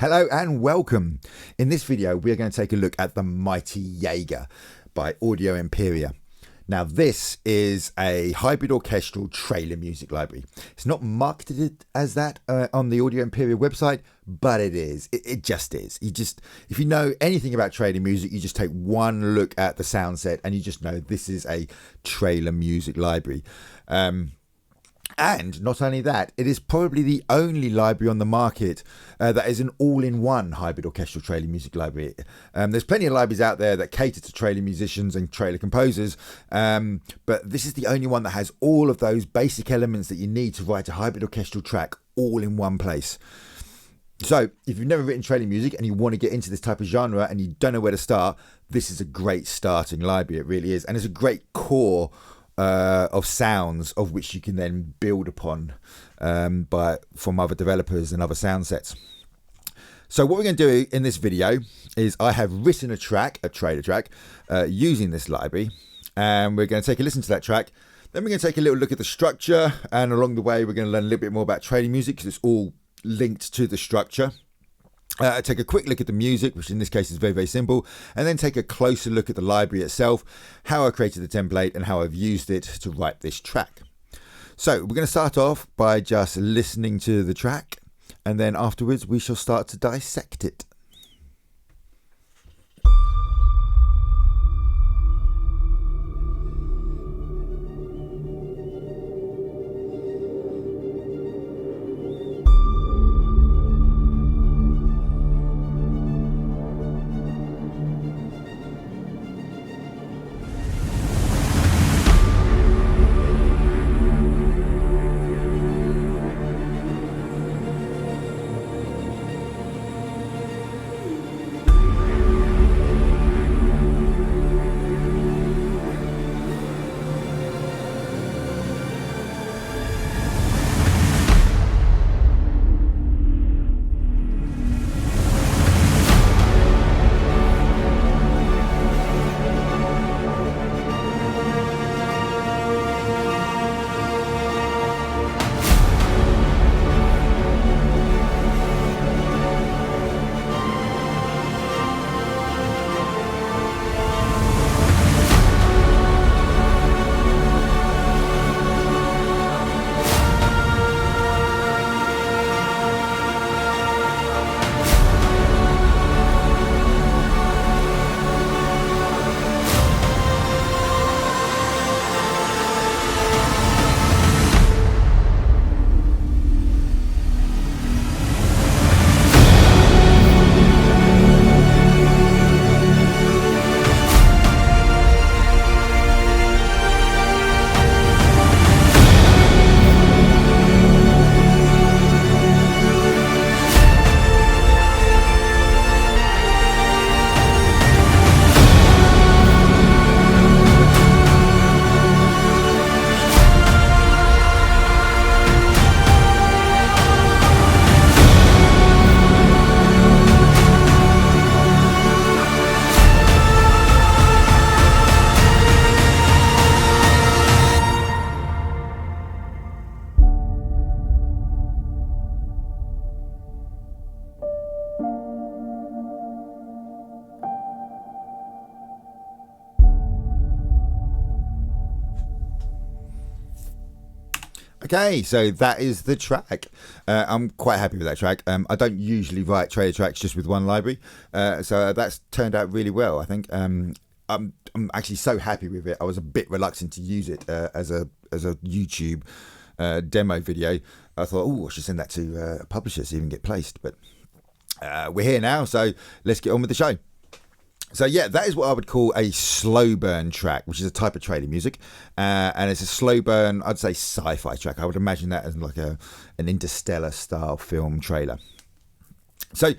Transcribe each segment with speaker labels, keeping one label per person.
Speaker 1: Hello and welcome. In this video, we are going to take a look at the mighty Jaeger by Audio Imperia. Now, this is a hybrid orchestral trailer music library. It's not marketed as that on the Audio Imperia website, but it is. It just is. If you know anything about trailer music, you just take one look at the sound set and you just know this is a trailer music library. And not only that, it is probably the only library on the market that is an all-in-one hybrid orchestral trailer music library. There's plenty of libraries out there that cater to trailer musicians and trailer composers, but this is the only one that has all of those basic elements that you need to write a hybrid orchestral track all in one place. So if you've never written trailer music and you want to get into this type of genre and you don't know where to start, this is a great starting library. It really is. And it's a great core of sounds of which you can then build upon from other developers and other sound sets. So what we're going to do in this video is I have written a trailer track using this library, and we're going to take a listen to that track. Then we're going to take a little look at the structure, and along the way we're going to learn a little bit more about trailer music because it's all linked to the structure. Take a quick look at the music, which in this case is very, very simple, and then take a closer look at the library itself, how I created the template and how I've used it to write this track. So we're going to start off by just listening to the track, and then afterwards we shall start to dissect it. Okay, so that is the track. I'm quite happy with that track. I don't usually write trailer tracks just with one library, so that's turned out really well. I think I'm actually so happy with it. I was a bit reluctant to use it as a YouTube demo video. I thought, oh, I should send that to a publisher so you can get placed. But we're here now, so let's get on with the show. So yeah, that is what I would call a slow burn track, which is a type of trailer music, and it's a slow burn, I'd say sci-fi track. I would imagine that as like an interstellar style film trailer. So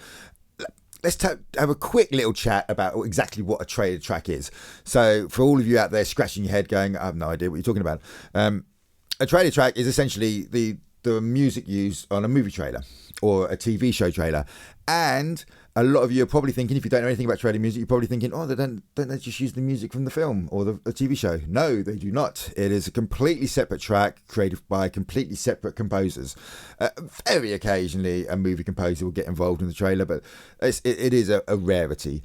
Speaker 1: let's have a quick little chat about exactly what a trailer track is. So for all of you out there scratching your head going, I have no idea what you're talking about. A trailer track is essentially the music used on a movie trailer or a TV show trailer. And a lot of you are probably thinking, if you don't know anything about trailer music, you're probably thinking, oh, don't they just use the music from the film or the TV show? No, they do not. It is a completely separate track created by completely separate composers. Very occasionally, a movie composer will get involved in the trailer, but it is a rarity.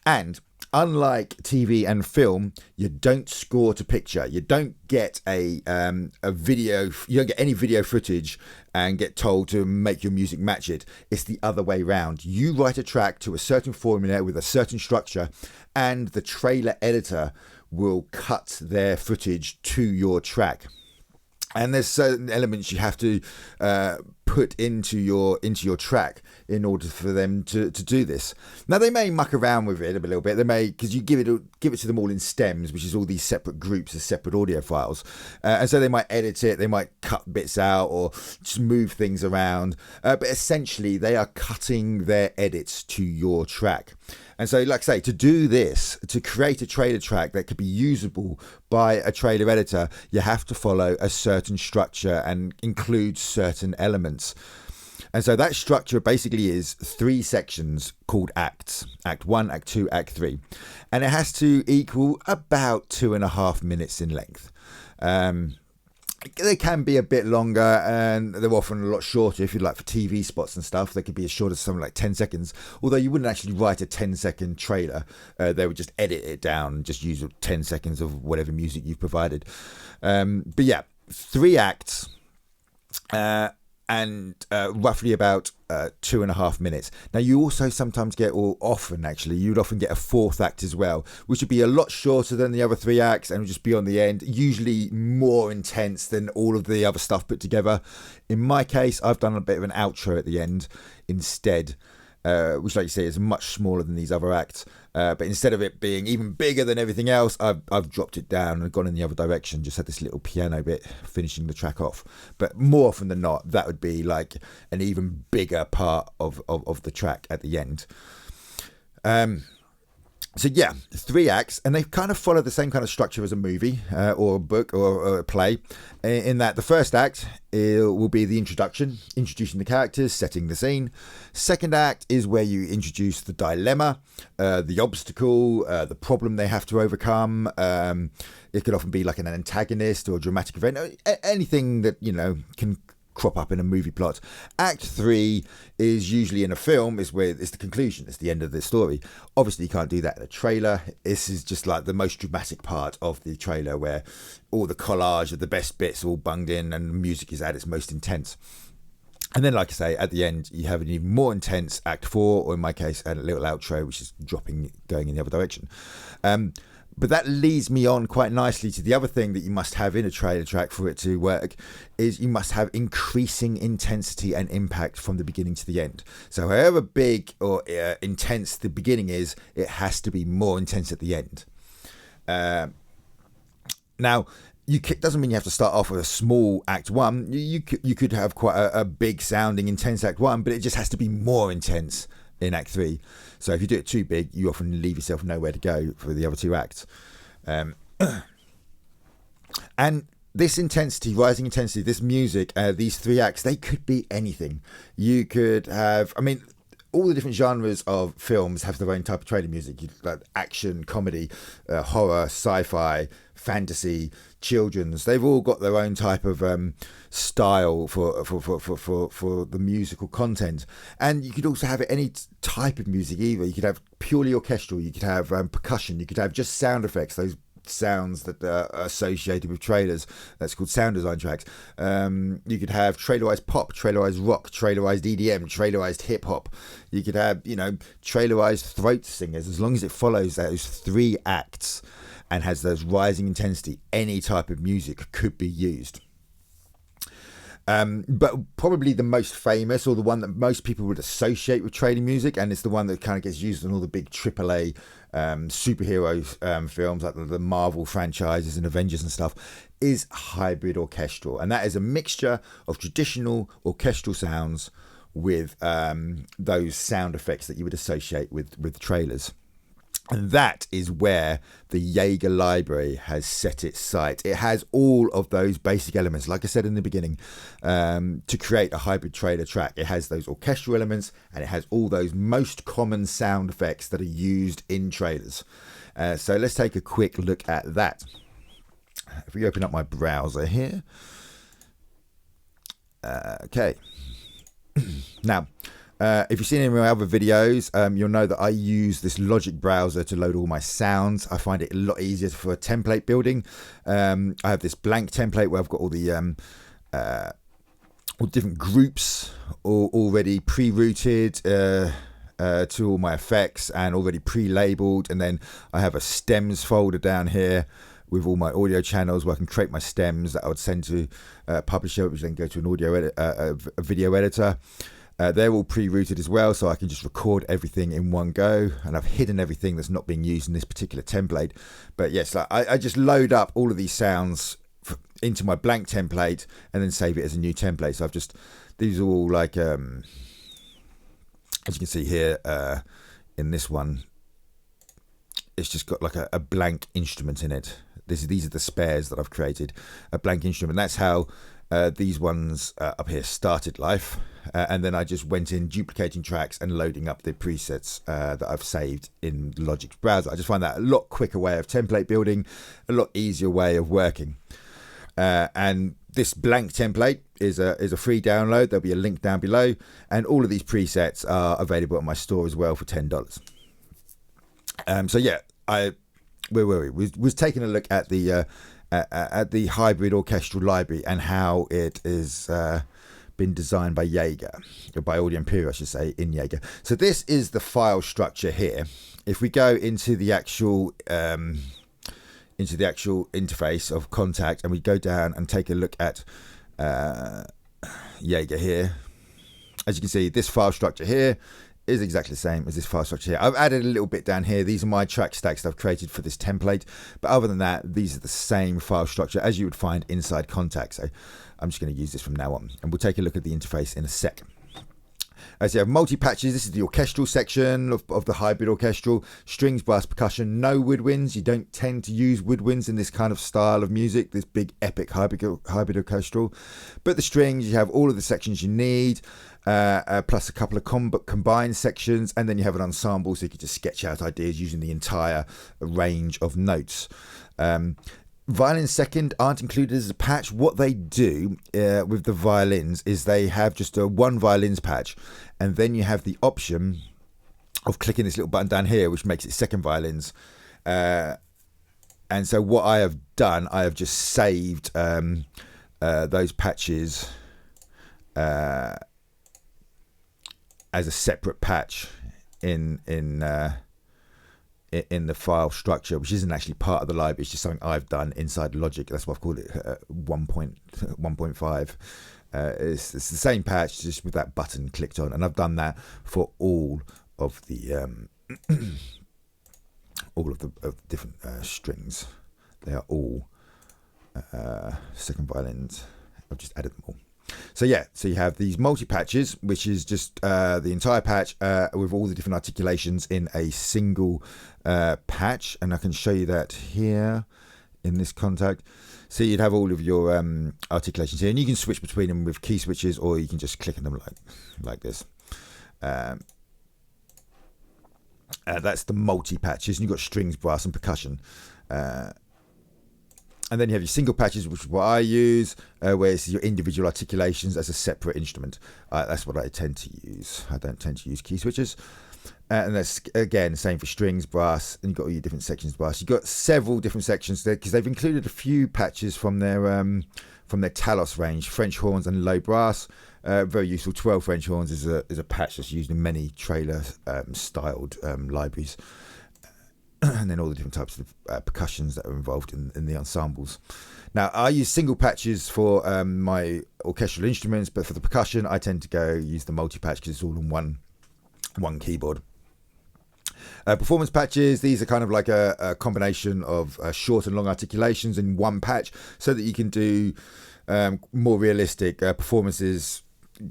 Speaker 1: And unlike TV and film, you don't score to picture. You don't get a video. You don't get any video footage and get told to make your music match it. It's the other way round. You write a track to a certain formula with a certain structure, and the trailer editor will cut their footage to your track. And there's certain elements you have to put into your track in order for them to do this. Now, they may muck around with it a little bit. They may, because you give it to them all in stems, which is all these separate groups of separate audio files. And so they might edit it, they might cut bits out or just move things around. But essentially, they are cutting their edits to your track. And so, like I say, to do this, to create a trailer track that could be usable by a trailer editor, you have to follow a certain structure and include certain elements. And so that structure basically is 3 sections called acts: Act 1, Act 2, Act 3. And it has to equal about 2.5 minutes in length. They can be a bit longer, and they're often a lot shorter. If you'd like, for TV spots and stuff, they could be as short as something like 10 seconds. Although you wouldn't actually write a 10-second trailer. They would just edit it down and just use 10 seconds of whatever music you've provided. But yeah, 3 acts. And roughly about 2.5 minutes. Now, you also sometimes get, or often actually, you'd often get a 4th act as well, which would be a lot shorter than the other 3 acts and would just be on the end, usually more intense than all of the other stuff put together. In my case, I've done a bit of an outro at the end instead, which, like you say, is much smaller than these other acts. But instead of it being even bigger than everything else, I've dropped it down and gone in the other direction. Just had this little piano bit finishing the track off. But more often than not, that would be like an even bigger part of the track at the end. So yeah, 3 acts, and they kind of follow the same kind of structure as a movie or a book or a play, in that the first act will be the introduction, introducing the characters, setting the scene. Second act is where you introduce the dilemma, the obstacle, the problem they have to overcome. It could often be like an antagonist or a dramatic event, anything that, can crop up in a movie plot. Act 3 is usually in a film, is where it's the conclusion, it's the end of the story. Obviously you can't do that in a trailer. This is just like the most dramatic part of the trailer, where all the collage of the best bits are all bunged in and the music is at its most intense. And then, like I say, at the end you have an even more intense Act 4, or in my case a little outro, which is going in the other direction. But that leads me on quite nicely to the other thing that you must have in a trailer track for it to work, is you must have increasing intensity and impact from the beginning to the end. So however big or intense the beginning is, it has to be more intense at the end. Now, doesn't mean you have to start off with a small Act 1. You could have quite a big sounding intense Act 1, but it just has to be more intense in Act 3. So if you do it too big, you often leave yourself nowhere to go for the other 2 acts. And this intensity, rising intensity, this music, these 3 acts, they could be anything. You could have, all the different genres of films have their own type of trailer music. Like action, comedy, horror, sci-fi, fantasy, children's. They've all got their own type of style for the musical content. And you could also have any type of music either. You could have purely orchestral. You could have percussion. You could have just sound effects. Those sounds that are associated with trailers. That's called sound design tracks. You could have trailerized pop, trailerized rock, trailerized EDM, trailerized hip hop. You could have, trailerized throat singers. As long as it follows those 3 acts and has those rising intensity, any type of music could be used. But probably the most famous, or the one that most people would associate with trailer music, and it's the one that kind of gets used in all the big AAA superhero films like the Marvel franchises and Avengers and stuff, is hybrid orchestral. And that is a mixture of traditional orchestral sounds with those sound effects that you would associate with trailers. And that is where the Jaeger Library has set its sight. It has all of those basic elements, like I said in the beginning, to create a hybrid trailer track. It has those orchestral elements, and it has all those most common sound effects that are used in trailers. So let's take a quick look at that. If we open up my browser here. Okay. Now, if you've seen any of my other videos, you'll know that I use this Logic browser to load all my sounds. I find it a lot easier for template building. I have this blank template where I've got all the all different groups already pre-routed to all my effects and already pre-labeled. And then I have a stems folder down here with all my audio channels where I can create my stems that I would send to Publisher, which then go to an a video editor. They're all pre-routed as well, so I can just record everything in one go, and I've hidden everything that's not being used in this particular template. But yes, I just load up all of these sounds into my blank template and then save it as a new template. So these are all like, as you can see here in this one, it's just got like a blank instrument in it. These are the spares that I've created, a blank instrument. That's how these ones up here started life. And then I just went in duplicating tracks and loading up the presets that I've saved in Logic's browser. I just find that a lot quicker way of template building, a lot easier way of working. And this blank template is a free download. There'll be a link down below, and all of these presets are available at my store as well for $10. So yeah, where were we? We was taking a look at the hybrid orchestral library and how it is been designed by Jaeger, or by Imperia, I should say, in Jaeger. So this is the file structure here. If we go into the actual interface of Contact, and we go down and take a look at Jaeger here, as you can see, this file structure here is exactly the same as this file structure here. I've added a little bit down here. These are my track stacks that I've created for this template, but other than that, these are the same file structure as you would find inside Contact. So I'm just going to use this from now on, and we'll take a look at the interface in a sec. As you have multi-patches, this is the orchestral section of the hybrid orchestral. Strings, brass, percussion, no woodwinds. You don't tend to use woodwinds in this kind of style of music, this big epic hybrid orchestral. But the strings, you have all of the sections you need, plus a couple of combined sections, and then you have an ensemble, so you can just sketch out ideas using the entire range of notes. Violin second aren't included as a patch. What they do with the violins is they have just a one violins patch, and then you have the option of clicking this little button down here, which makes it second violins. And so what I have done, I have just saved those patches as a separate patch in the file structure, which isn't actually part of the library. It's just something I've done inside Logic. That's why I've called it 1.5. It's the same patch, just with that button clicked on, and I've done that for all of the different strings. They are all second violins. I've just added them all. So yeah, so you have these multi-patches, which is just the entire patch with all the different articulations in a single patch, and I can show you that here in this Contact. So you'd have all of your articulations here, and you can switch between them with key switches, or you can just click on them like this. That's the multi-patches, and you've got strings, brass, and percussion. And then you have your single patches, which is what I use, where it's your individual articulations as a separate instrument. That's what I tend to use. I don't tend to use key switches. And that's, again, same for strings, brass, and you've got all your different sections of brass. You've got several different sections there, because they've included a few patches from their Talos range, French horns and low brass. Very useful. 12 French horns is a patch that's used in many trailer-styled libraries. And then all the different types of percussions that are involved in the ensembles. Now, I use single patches for my orchestral instruments, but for the percussion, I tend to use the multi-patch because it's all on one keyboard. Performance patches, these are kind of like a combination of short and long articulations in one patch, so that you can do more realistic performances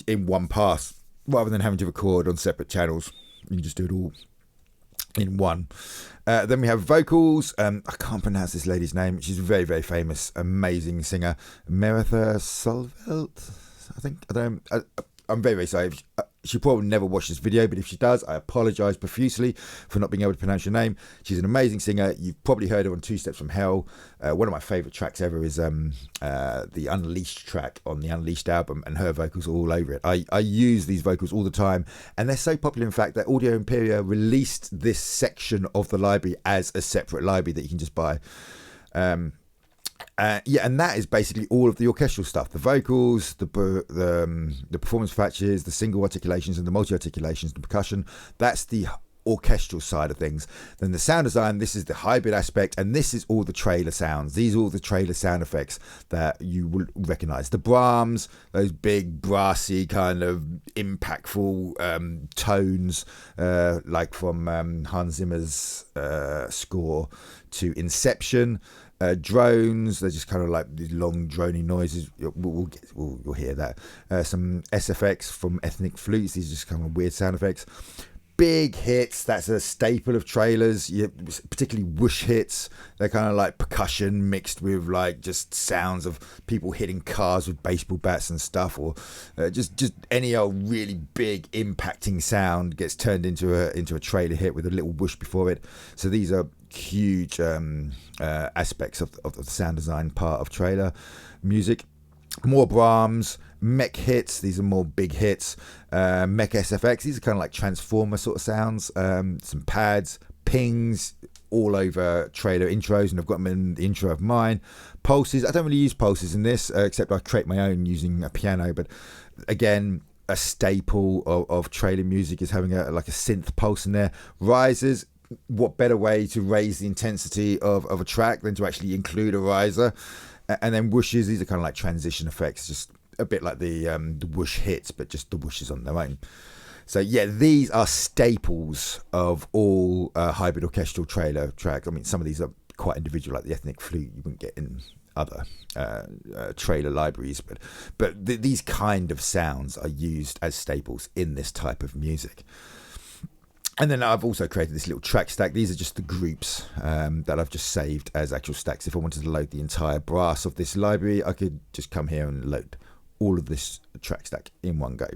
Speaker 1: in one pass, rather than having to record on separate channels. You can just do it all in one. Then we have vocals. I can't pronounce this lady's name. She's a very, very famous, amazing singer. Meritha Solvelt, I think. I'm very, very sorry. She probably never watched this video, but if she does, I apologise profusely for not being able to pronounce your name. She's an amazing singer. You've probably heard her on Two Steps from Hell. One of my favourite tracks ever is the Unleashed track on the Unleashed album, and her vocals are all over it. I use these vocals all the time, and they're so popular, in fact, that Audio Imperia released this section of the library as a separate library that you can just buy. And that is basically all of the orchestral stuff: the vocals, the performance patches, the single articulations and the multi-articulations, the percussion. That's the orchestral side of things. Then the sound design, this is the hybrid aspect, and this is all the trailer sounds. These are all the trailer sound effects that you will recognize. The Brahms, those big brassy kind of impactful tones, like from Hans Zimmer's score to Inception. Drones, they're just kind of like these long droning noises. You'll hear that. Some SFX from ethnic flutes. These are just kind of weird sound effects. Big hits, that's a staple of trailers, particularly whoosh hits. They're kind of like percussion mixed with like just sounds of people hitting cars with baseball bats and stuff, or just any old really big impacting sound gets turned into a trailer hit with a little whoosh before it. So these are huge aspects of the sound design part of trailer music. More Brahms, mech hits. These are more big hits. Mech SFX. These are kind of like transformer sort of sounds. Some pads, pings all over trailer intros, and I've got them in the intro of mine. Pulses. I don't really use pulses in this, except I create my own using a piano. But again, a staple of trailer music is having a synth pulse in there. Risers. What better way to raise the intensity of a track than to actually include a riser? And then whooshes. These are kind of like transition effects, just a bit like the whoosh hits, but just the whooshes on their own. So yeah, these are staples of all hybrid orchestral trailer tracks. I mean, some of these are quite individual, like the ethnic flute you wouldn't get in other trailer libraries, but these kind of sounds are used as staples in this type of music. And then I've also created this little track stack. These are just the groups that I've just saved as actual stacks. If I wanted to load the entire brass of this library, I could just come here and load all of this track stack in one go.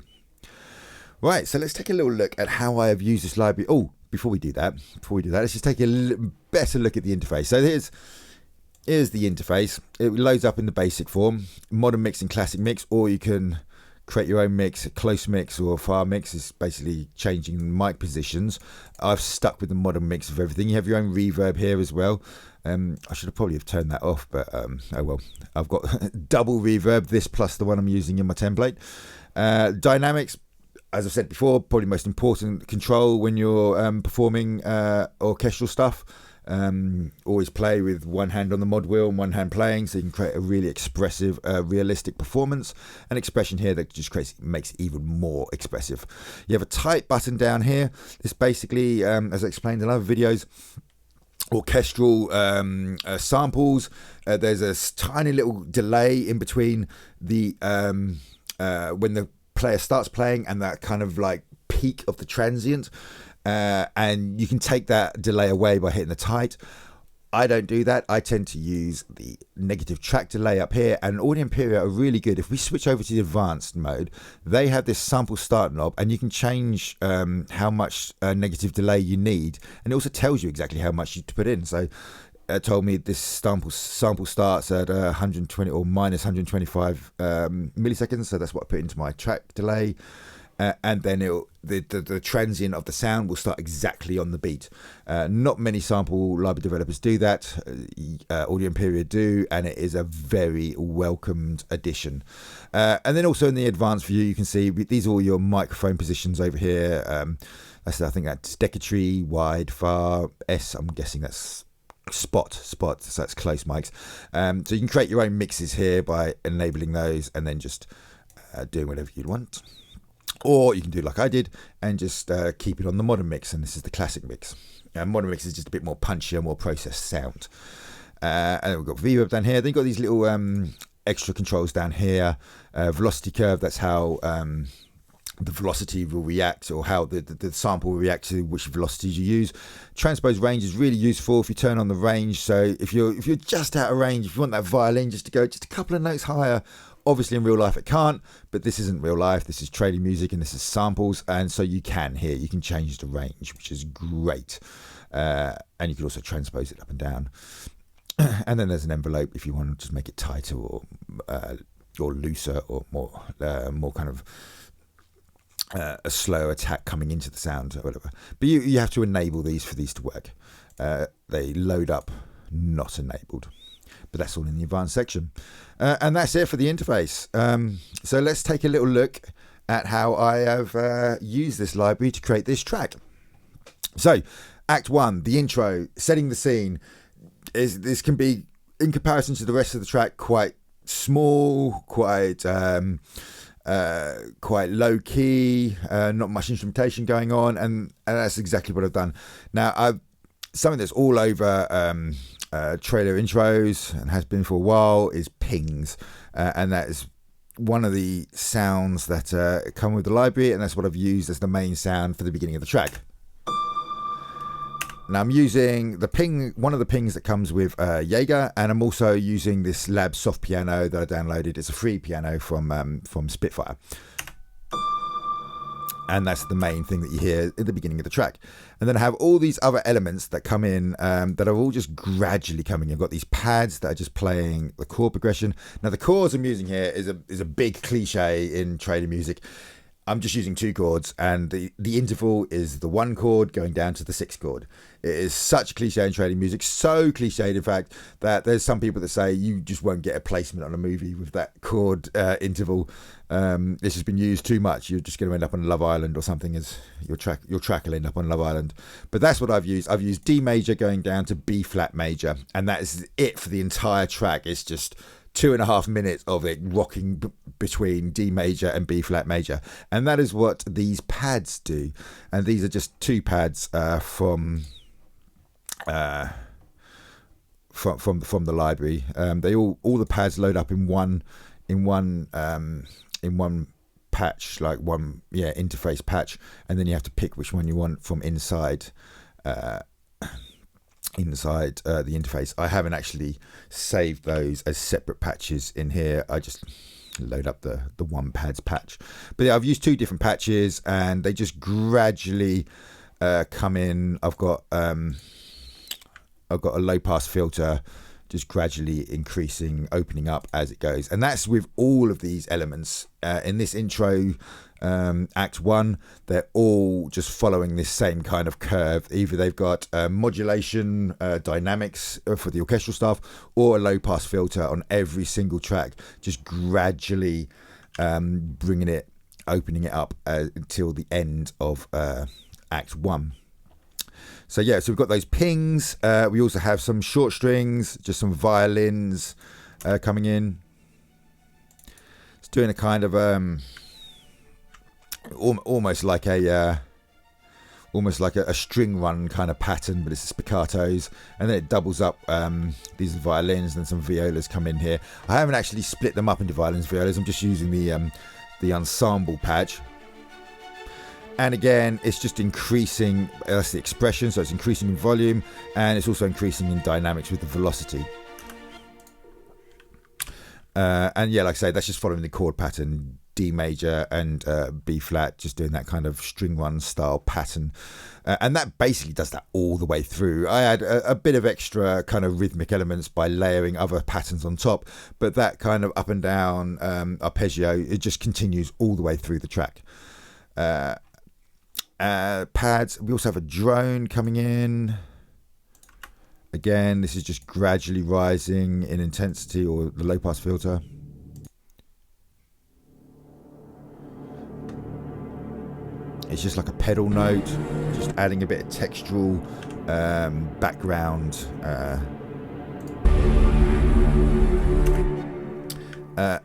Speaker 1: Right, so let's take a little look at how I have used this library. Oh, before we do that, let's just take a better look at the interface. So here's the interface. It loads up in the basic form, modern mix and classic mix, or you can create your own mix. Close mix or far mix is basically changing mic positions. I've stuck with the modern mix of everything. You have your own reverb here as well. I should have probably have turned that off, but oh well. I've got double reverb, this plus the one I'm using in my template. Dynamics, as I've said before, probably most important control when you're performing orchestral stuff. Always play with one hand on the mod wheel and one hand playing, so you can create a really expressive, realistic performance. An expression here that just makes it even more expressive. You have a type button down here. This basically, as I explained in other videos, orchestral samples. There's a tiny little delay in between the when the player starts playing and that kind of like peak of the transient. And you can take that delay away by hitting the tight. I don't do that. I tend to use the negative track delay up here, and Audio Imperia are really good. If we switch over to the advanced mode, they have this sample start knob, and you can change how much negative delay you need, and it also tells you exactly how much you to put in. So it told me this sample starts at 120 or minus 125 milliseconds, so that's what I put into my track delay. And then the transient of the sound will start exactly on the beat. Not many sample library developers do that. Audio Imperia do, and it is a very welcomed addition. And then also in the advanced view, you can see these are all your microphone positions over here. I think that's decatry, wide, far, S. I'm guessing that's spot, so that's close mics. So you can create your own mixes here by enabling those, and then just doing whatever you want. Or you can do like I did and just keep it on the modern mix, and this is the classic mix. Modern mix is just a bit more punchier, more processed sound. And then we've got reverb down here. Then you've got these little extra controls down here. Velocity curve, that's how the velocity will react, or how the sample will react to which velocities you use. Transpose range is really useful if you turn on the range. So if you're just out of range, if you want that violin just to go just a couple of notes higher, obviously in real life it can't, but this isn't real life. This is trailing music and this is samples, and so you can change the range, which is great. And you can also transpose it up and down. And then there's an envelope if you want to just make it tighter or looser, or more kind of a slow attack coming into the sound or whatever. But you have to enable these for these to work. They load up not enabled, but that's all in the advanced section. And that's it for the interface. So let's take a little look at how I have used this library to create this track. So Act 1, the intro, setting the scene. This can be, in comparison to the rest of the track, quite small, quite low key, not much instrumentation going on, and that's exactly what I've done. Now, something that's all over trailer intros and has been for a while is pings, and that is one of the sounds that come with the library, and that's what I've used as the main sound for the beginning of the track. Now I'm using the ping, one of the pings that comes with Jaeger, and I'm also using this Lab soft piano that I downloaded. It's a free piano from Spitfire, and that's the main thing that you hear at the beginning of the track. And then I have all these other elements that come in that are all just gradually coming in. I've got these pads that are just playing the chord progression. Now the chords I'm using here is a big cliche in trailer music. I'm just using 2 chords, and the interval is the 1 chord going down to the 6 chord. It is such a cliche in trailer music, so cliched in fact that there's some people that say you just won't get a placement on a movie with that chord interval. This has been used too much. You're just going to end up on Love Island or something, as your track will end up on Love Island. But that's what I've used. I've used D major going down to B flat major, and that is it for the entire track. It's just 2.5 minutes of it rocking between D major and B flat major, and that is what these pads do. And these are just 2 pads from the library. They all the pads load up in one patch, like one interface patch, and then you have to pick which one you want from inside the interface. I haven't actually saved those as separate patches in here. I just load up the one pads patch. But yeah, I've used 2 different patches, and they just gradually come in. I've got a low pass filter just gradually increasing, opening up as it goes, and that's with all of these elements in this intro. Act 1, they're all just following this same kind of curve. Either they've got modulation dynamics for the orchestral stuff, or a low pass filter on every single track, just gradually opening it up until the end of Act 1. So yeah, so we've got those pings. We also have some short strings, just some violins coming in. It's doing a kind of almost like a string run kind of pattern, but it's spiccatos, and then it doubles up these violins, and some violas come in here. I haven't actually split them up into violins, violas. I'm just using the ensemble patch. And again, it's just increasing, that's the expression, so it's increasing in volume, and it's also increasing in dynamics with the velocity. And yeah, like I say, that's just following the chord pattern, D major and B flat, just doing that kind of string run style pattern. And that basically does that all the way through. I had a bit of extra kind of rhythmic elements by layering other patterns on top, but that kind of up and down arpeggio, it just continues all the way through the track. Pads, we also have a drone coming in. Again, this is just gradually rising in intensity, or the low pass filter. It's just like a pedal note, just adding a bit of textural background.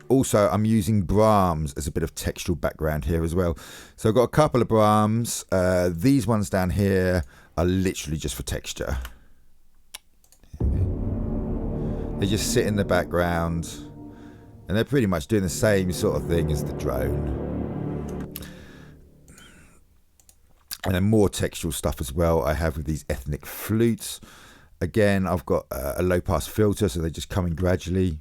Speaker 1: Also, I'm using Brahms as a bit of textural background here as well. So I've got a couple of Brahms. These ones down here are literally just for texture. They just sit in the background, and they're pretty much doing the same sort of thing as the drone. And then more textual stuff as well I have with these ethnic flutes. Again, I've got a low pass filter, so they're just coming gradually.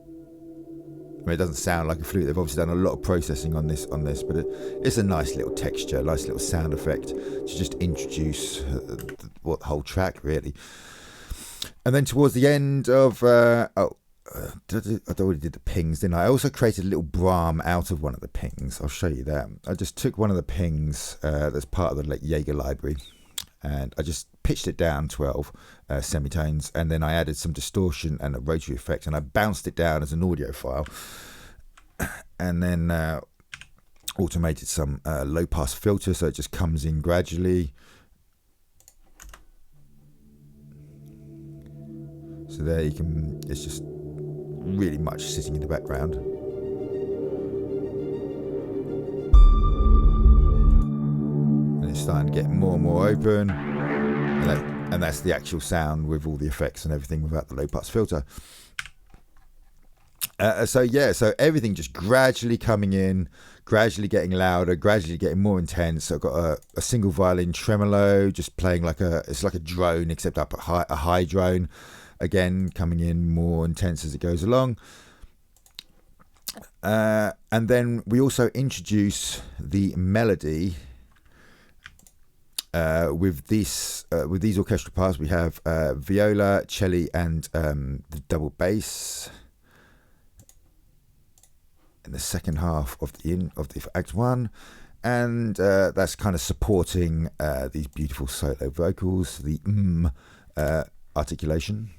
Speaker 1: I mean, it doesn't sound like a flute. They've obviously done a lot of processing on this, but it's a nice little texture, nice little sound effect to just introduce the whole track, really. And then towards the end of I already did the pings, didn't I? I also created a little Brahm out of one of the pings. I'll show you that. I just took one of the pings that's part of the Jaeger Library, and I just pitched it down 12 semitones, and then I added some distortion and a rotary effect, and I bounced it down as an audio file, and then automated some low pass filter, so it just comes in gradually. So there you can, it's just really much sitting in the background. And it's starting to get more and more open. And that's the actual sound with all the effects and everything without the low pass filter. So everything just gradually coming in, gradually getting louder, gradually getting more intense. So I've got a single violin tremolo, just playing it's like a drone, except up a high drone. Again, coming in more intense as it goes along. And then we also introduce the melody with these orchestral parts. We have viola, cello, and the double bass in the second half of the Act 1, and that's kind of supporting these beautiful solo vocals, the articulation.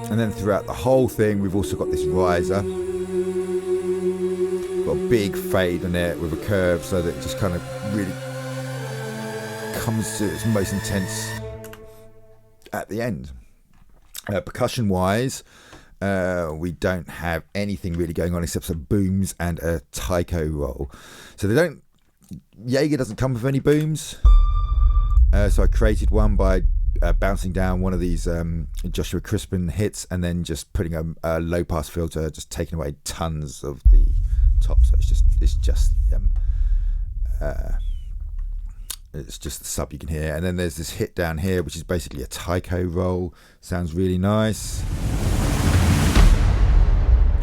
Speaker 1: And then throughout the whole thing, we've also got this riser. Got a big fade on it with a curve, so that it just kind of really comes to its most intense at the end. Percussion-wise, we don't have anything really going on except some booms and a taiko roll. So Jaeger doesn't come with any booms. So I created one by bouncing down one of these Joshua Crispin hits, and then just putting a low pass filter, just taking away tons of the top. So it's just the sub you can hear. And then there's this hit down here, which is basically a taiko roll. Sounds really nice.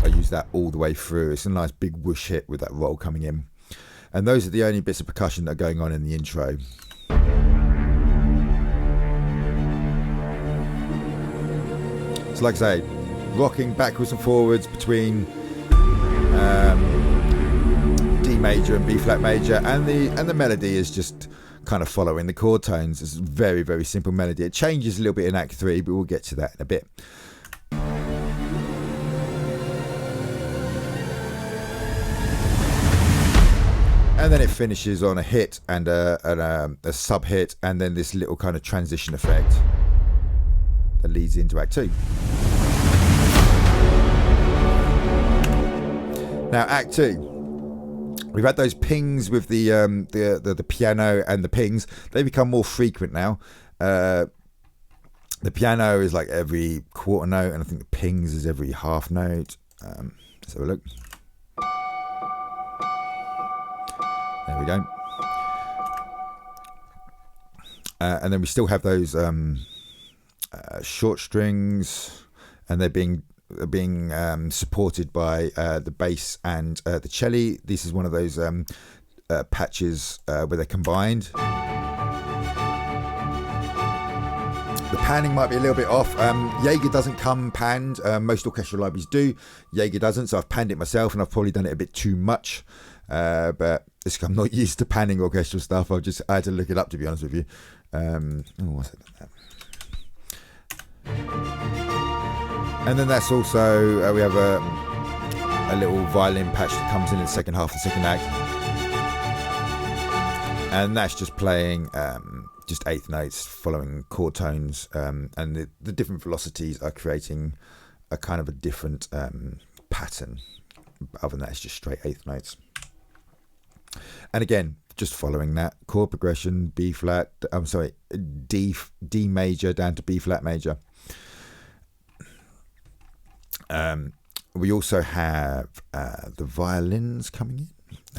Speaker 1: I use that all the way through. It's a nice big whoosh hit with that roll coming in. And those are the only bits of percussion that are going on in the intro. So like I say, rocking backwards and forwards between D major and B flat major, and the melody is just kind of following the chord tones. It's a very, very simple melody. It changes a little bit in Act 3, but we'll get to that in a bit. And then it finishes on a hit and a sub hit, and then this little kind of transition effect that leads into Act 2. Now, Act 2, we've had those pings with the piano and the pings. They become more frequent now. The piano is like every quarter note, and I think the pings is every half note. Let's have a look. There we go. And then we still have those short strings, and they're being supported by the bass and the cello. This is one of those patches where they're combined. The panning might be a little bit off. Jaeger doesn't come panned. Most orchestral libraries do. Jaeger doesn't, so I've panned it myself, and I've probably done it a bit too much. But I'm not used to panning orchestral stuff. I had to look it up, to be honest with you. What's it? And then that's also we have a little violin patch that comes in the second half of the second act, and that's just playing just eighth notes following chord tones, and the different velocities are creating a kind of a different pattern. Other than that, it's just straight eighth notes. And again, just following that chord progression, D major down to B flat major. We also have the violins coming in.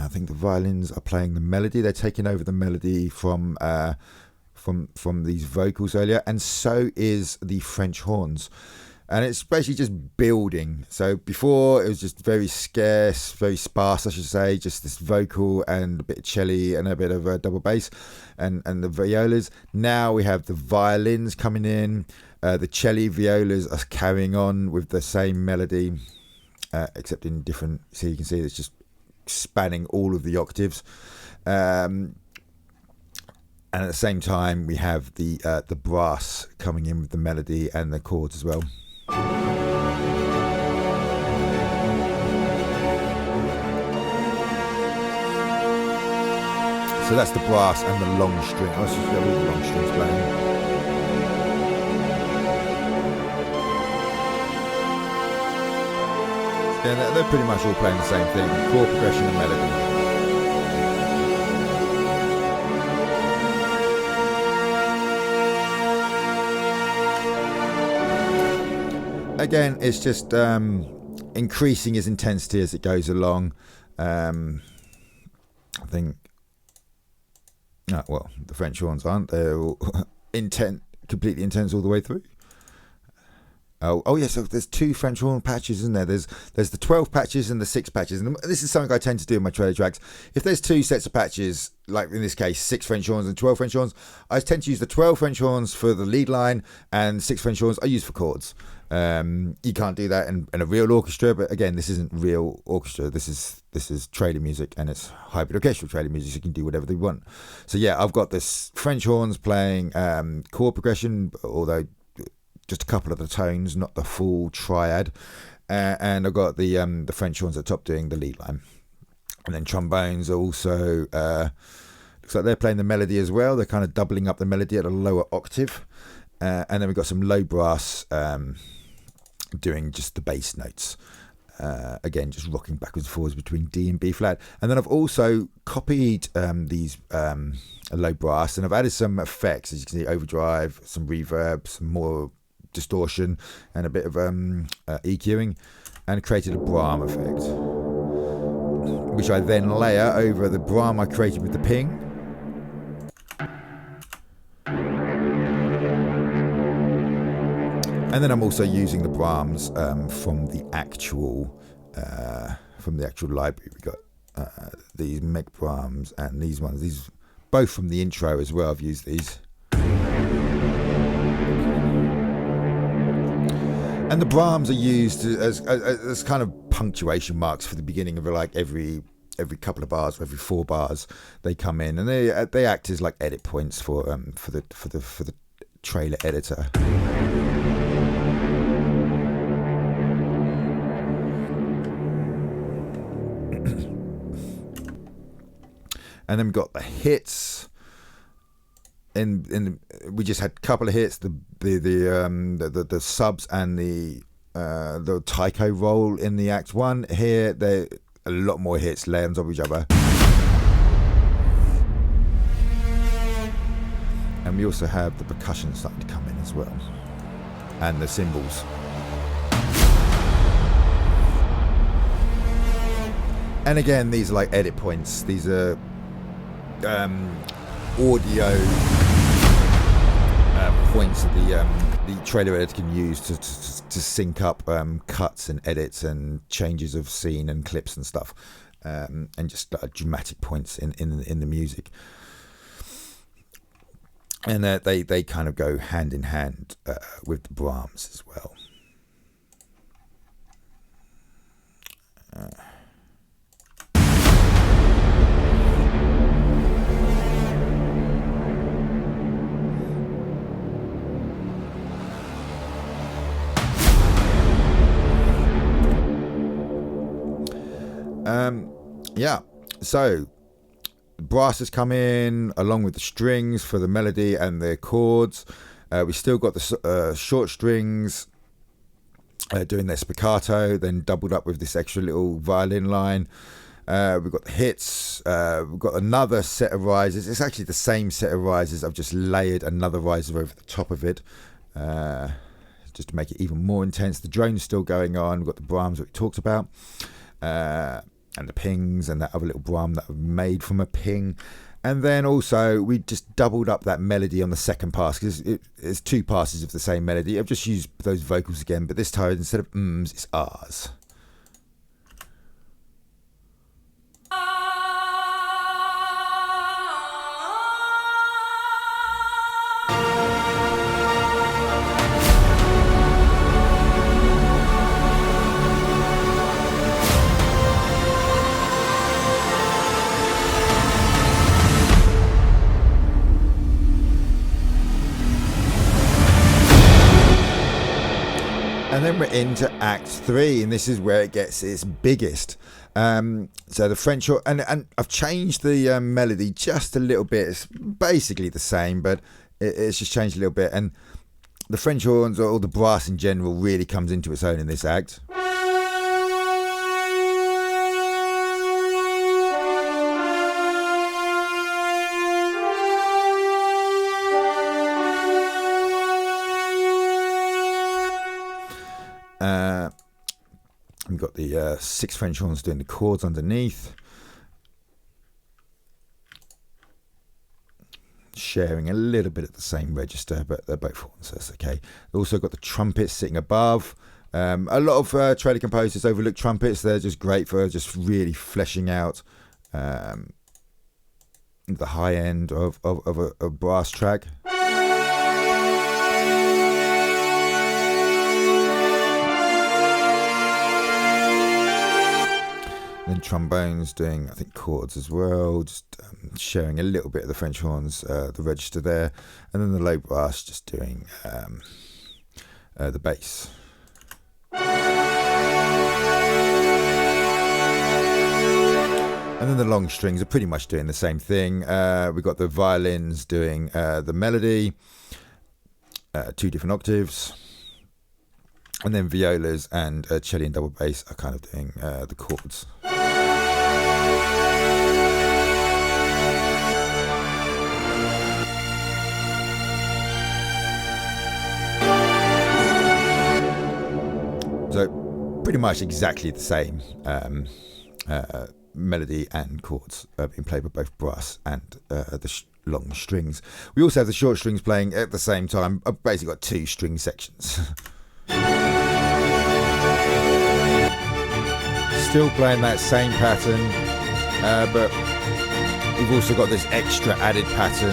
Speaker 1: I think the violins are playing the melody. They're taking over the melody from these vocals earlier, and so is the French horns. And it's basically just building. So before it was just very scarce, very sparse, I should say, just this vocal and a bit of cello and a bit of a double bass and the violas. Now we have the violins coming in. The cello violas are carrying on with the same melody, except in different. So you can see it's just spanning all of the octaves. And at the same time, we have the brass coming in with the melody and the chords as well. So that's the brass and the long string. Let's just get all the long strings playing. Yeah, they're pretty much all playing the same thing: chord progression and melody. Again, it's just increasing his intensity as it goes along. I think, well, the French horns aren't. They're all completely intense all the way through. Oh yes, so there's 2 French horn patches, isn't there? There's the 12 patches and the 6 patches. And this is something I tend to do in my trailer tracks. If there's 2 sets of patches, like in this case, 6 French horns and 12 French horns, I tend to use the 12 French horns for the lead line and 6 French horns I use for chords. You can't do that in a real orchestra, but again, this isn't real orchestra. This is trailer music, and it's hybrid orchestral trailer music, so you can do whatever they want. So yeah, I've got this French horns playing chord progression, although just a couple of the tones, not the full triad, and I've got the French horns at the top doing the lead line, and then trombones are also looks like they're playing the melody as well. They're kind of doubling up the melody at a lower octave, and then we've got some low brass doing just the bass notes. Again, just rocking backwards and forwards between D and B flat. And then I've also copied these low brass, and I've added some effects, as you can see, overdrive, some reverb, some more distortion, and a bit of EQing, and created a Brahm effect, which I then layer over the Brahm I created with the ping. And then I'm also using the Brahms from the actual library. We got these Meg Brahms and these ones. These both from the intro as well. I've used these. And the Brahms are used as kind of punctuation marks for the beginning of like every couple of bars, or every 4 bars, they come in, and they act as like edit points for the trailer editor. And then we've got the hits. We just had a couple of hits. The subs and the taiko roll in the Act 1. Here, there a lot more hits layered on top of each other. And we also have the percussion starting to come in as well, and the cymbals. And again, these are like edit points. These are audio points that the trailer editor can use to sync up cuts and edits and changes of scene and clips and stuff, and just dramatic points in the music. And they kind of go hand in hand with the Brahms as well. Yeah, so brass has come in along with the strings for the melody and the chords. We still got the short strings doing their spiccato, then doubled up with this extra little violin line. We've got the hits. We've got another set of risers. It's actually the same set of risers. I've just layered another riser over the top of it. just to make it even more intense. The drone's still going on. We've got the Brahms that we talked about, and the pings, and that other little Brahm that we made from a ping. And then also we just doubled up that melody on the second pass, because it's 2 passes of the same melody. I've just used those vocals again, but this time instead of ms, it's rs. And then we're into Act 3, and this is where it gets its biggest. So the French, and I've changed the melody just a little bit. It's basically the same, but it's just changed a little bit. And the French horns, or the brass in general, really comes into its own in this act. We've got the 6 French horns doing the chords underneath, sharing a little bit at the same register, but they're both horns, so that's okay. We've also got the trumpets sitting above. A lot of trailer composers overlook trumpets. They're just great for just really fleshing out the high end of a brass track. Then trombones doing, I think, chords as well, just sharing a little bit of the French horns, the register there. And then the low brass just doing the bass. And then the long strings are pretty much doing the same thing. We've got the violins doing the melody, 2 different octaves. And then violas and cello and double bass are kind of doing the chords. So pretty much exactly the same melody and chords being played by both brass and the long strings. We also have the short strings playing at the same time. I've basically got 2 string sections. Still playing that same pattern, but we've also got this extra added pattern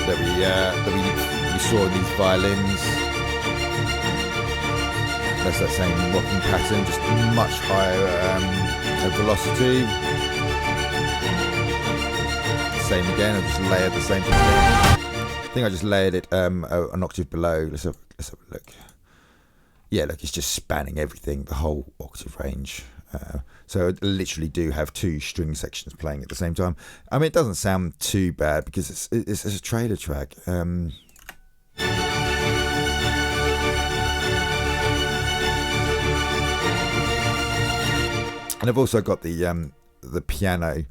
Speaker 1: that we saw in these violins. That's that same rocking pattern, just much higher velocity. Same again, I've just layered the same thing again. I think I just layered it an octave below. Let's have a look. Yeah, look, it's just spanning everything, the whole octave range. So I literally do have 2 string sections playing at the same time. I mean, it doesn't sound too bad because it's a trailer track. And I've also got the piano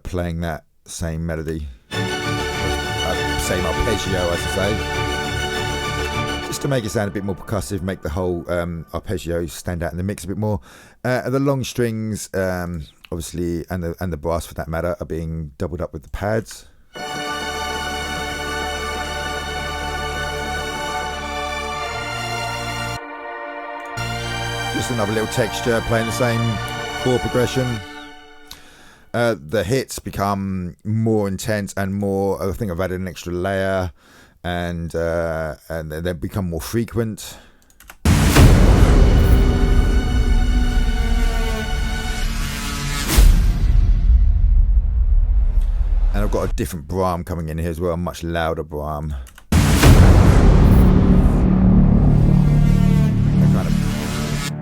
Speaker 1: playing that same melody, same arpeggio, I should say, just to make it sound a bit more percussive, make the whole arpeggio stand out in the mix a bit more. The long strings, obviously, and the brass for that matter, are being doubled up with the pads. Just another little texture, playing the same chord progression. The hits become more intense and more. I think I've added an extra layer, and they become more frequent. And I've got a different Brahm coming in here as well, a much louder Brahm.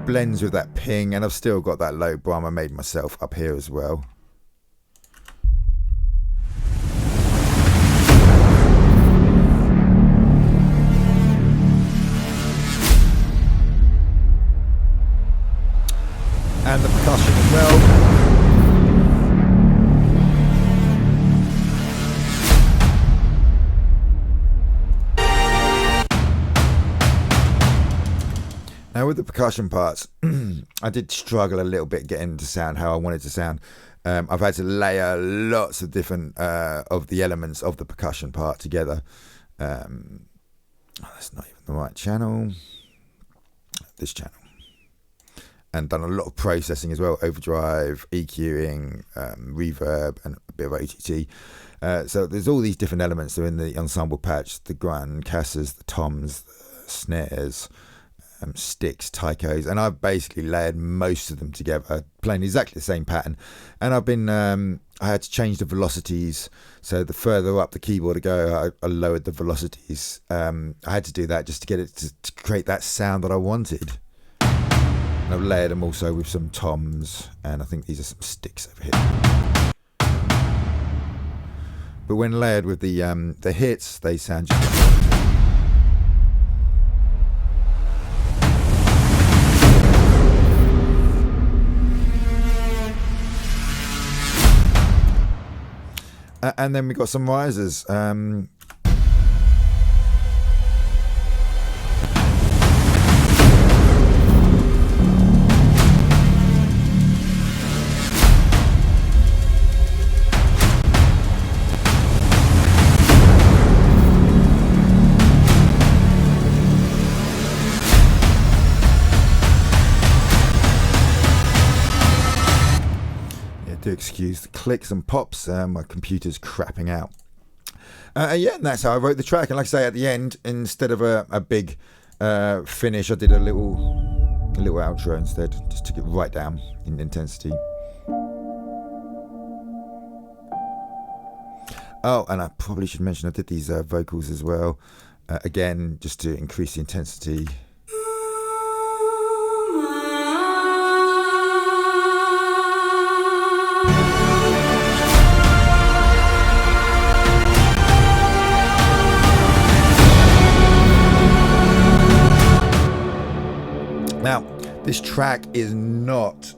Speaker 1: Blends with that ping, and I've still got that low Brahm I made myself up here as well. And the percussion as well. Now with the percussion parts, I did struggle a little bit getting to sound how I wanted to sound. I've had to layer lots of different of the elements of the percussion part together. That's not even the right channel. This channel. And done a lot of processing as well, overdrive, EQing, reverb, and a bit of OTT. So there's all these different elements that are in the ensemble patch: the grand casses, the toms, the snares, sticks, taikos, and I've basically layered most of them together, playing exactly the same pattern. And I've been, I had to change the velocities, so the further up the keyboard I go, I lowered the velocities. I had to do that just to get it to create that sound that I wanted. And I've layered them also with some toms, and I think these are some sticks over here. But when layered with the hits, they sound just and then we got some risers. Do excuse the clicks and pops. My computer's crapping out. Yeah, and that's how I wrote the track. And like I say, at the end, instead of a big finish, I did a little outro instead. Just took it right down in intensity. Oh, and I probably should mention I did these vocals as well. Again, just to increase the intensity. Now, this track is not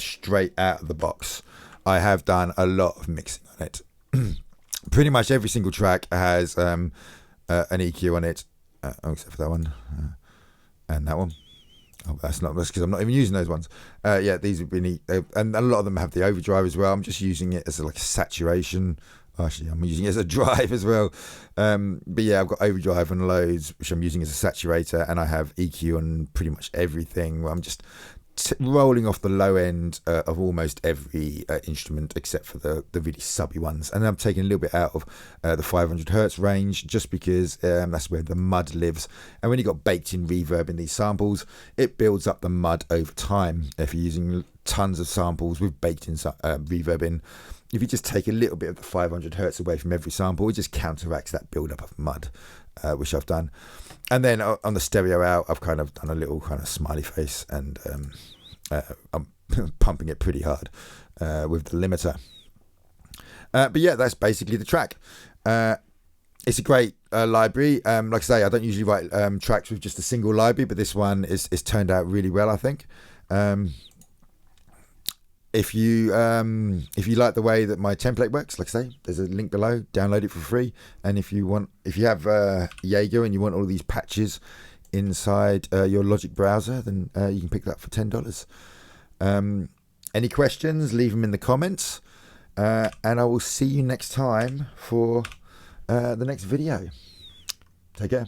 Speaker 1: straight out of the box. I have done a lot of mixing on it. Pretty much every single track has an EQ on it, except for that one and that one. Oh, that's because I'm not even using those ones. Yeah, these have been, and a lot of them have the overdrive as well. I'm just using it as like a saturation. Actually, I'm using it as a drive as well. But yeah, I've got overdrive and loads, which I'm using as a saturator, and I have EQ on pretty much everything. I'm just rolling off the low end of almost every instrument except for the really subby ones. And I'm taking a little bit out of the 500 hertz range just because that's where the mud lives. And when you've got baked in reverb in these samples, it builds up the mud over time. If you're using tons of samples with baked in reverb in, if you just take a little bit of the 500 hertz away from every sample, it just counteracts that build-up of mud, which I've done. And then on the stereo out, I've kind of done a little kind of smiley face, and I'm pumping it pretty hard with the limiter. But yeah, that's basically the track. It's a great library. Like I say, I don't usually write tracks with just a single library, but this one is turned out really well, I think. If you like the way that my template works, like I say, there's a link below. Download it for free. And if you have Jaeger and you want all these patches inside your Logic browser, then you can pick that up for $10. Any questions? Leave them in the comments, and I will see you next time for the next video. Take care.